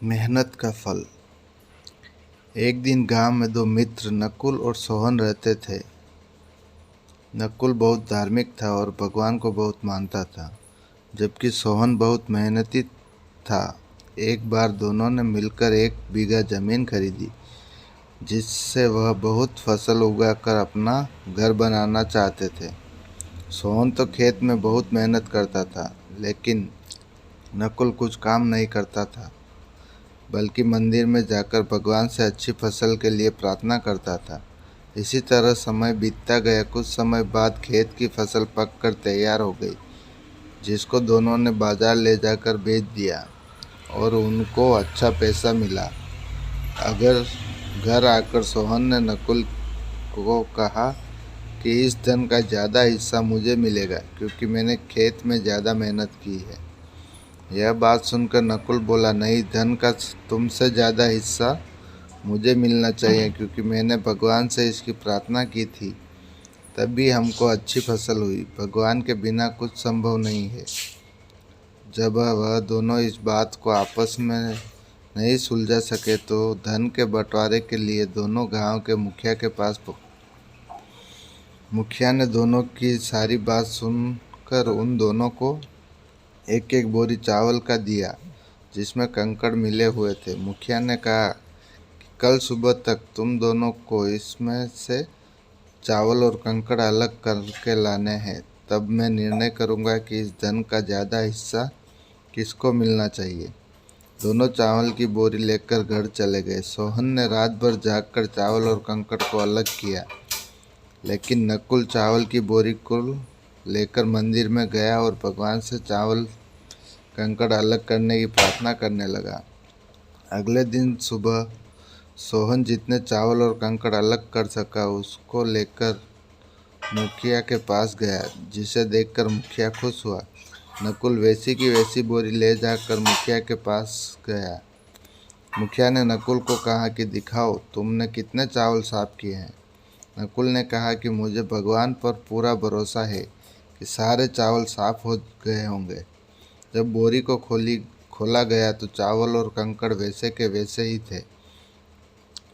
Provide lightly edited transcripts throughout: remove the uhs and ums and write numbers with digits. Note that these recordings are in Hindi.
मेहनत का फल। एक दिन गांव में दो मित्र नकुल और सोहन रहते थे। नकुल बहुत धार्मिक था और भगवान को बहुत मानता था, जबकि सोहन बहुत मेहनती था। एक बार दोनों ने मिलकर 1 बीघा जमीन खरीदी, जिससे वह बहुत फसल उगाकर अपना घर बनाना चाहते थे। सोहन तो खेत में बहुत मेहनत करता था, लेकिन नकुल कुछ काम नहीं करता था, बल्कि मंदिर में जाकर भगवान से अच्छी फसल के लिए प्रार्थना करता था। इसी तरह समय बीतता गया। कुछ समय बाद खेत की फसल पककर तैयार हो गई, जिसको दोनों ने बाजार ले जाकर बेच दिया और उनको अच्छा पैसा मिला। अगर घर आकर सोहन ने नकुल को कहा कि इस धन का ज़्यादा हिस्सा मुझे मिलेगा, क्योंकि मैंने खेत में ज़्यादा मेहनत की है। यह बात सुनकर नकुल बोला, नहीं, धन का तुमसे ज़्यादा हिस्सा मुझे मिलना चाहिए, क्योंकि मैंने भगवान से इसकी प्रार्थना की थी, तभी हमको अच्छी फसल हुई। भगवान के बिना कुछ संभव नहीं है। जब वह दोनों इस बात को आपस में नहीं सुलझा सके, तो धन के बंटवारे के लिए दोनों गांव के मुखिया के पास मुखिया ने दोनों की सारी बात सुनकर उन दोनों को एक एक बोरी चावल का दिया, जिसमें कंकड़ मिले हुए थे। मुखिया ने कहा कि कल सुबह तक तुम दोनों को इसमें से चावल और कंकड़ अलग करके लाने हैं, तब मैं निर्णय करूंगा कि इस धन का ज़्यादा हिस्सा किसको मिलना चाहिए। दोनों चावल की बोरी लेकर घर चले गए। सोहन ने रात भर जागकर चावल और कंकड़ को अलग किया, लेकिन नकुल चावल की बोरी को लेकर मंदिर में गया और भगवान से चावल कंकड़ अलग करने की प्रार्थना करने लगा। अगले दिन सुबह सोहन जितने चावल और कंकड़ अलग कर सका, उसको लेकर मुखिया के पास गया, जिसे देखकर मुखिया खुश हुआ। नकुल वैसी की वैसी बोरी ले जाकर मुखिया के पास गया। मुखिया ने नकुल को कहा कि दिखाओ, तुमने कितने चावल साफ किए हैं। नकुल ने कहा कि मुझे भगवान पर पूरा भरोसा है कि सारे चावल साफ हो गए होंगे। जब बोरी को खोला गया तो चावल और कंकड़ वैसे के वैसे ही थे।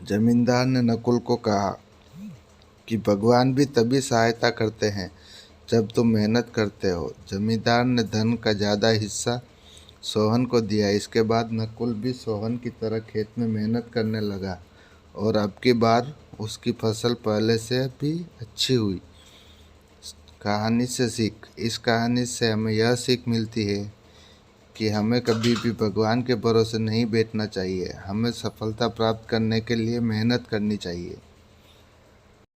जमींदार ने नकुल को कहा कि भगवान भी तभी सहायता करते हैं जब तुम मेहनत करते हो। जमींदार ने धन का ज़्यादा हिस्सा सोहन को दिया। इसके बाद नकुल भी सोहन की तरह खेत में मेहनत करने लगा और अब की बार उसकी फसल पहले से भी अच्छी हुई। कहानी से सीख। इस कहानी से हमें यह सीख मिलती है कि हमें कभी भी भगवान के भरोसे नहीं बैठना चाहिए। हमें सफलता प्राप्त करने के लिए मेहनत करनी चाहिए।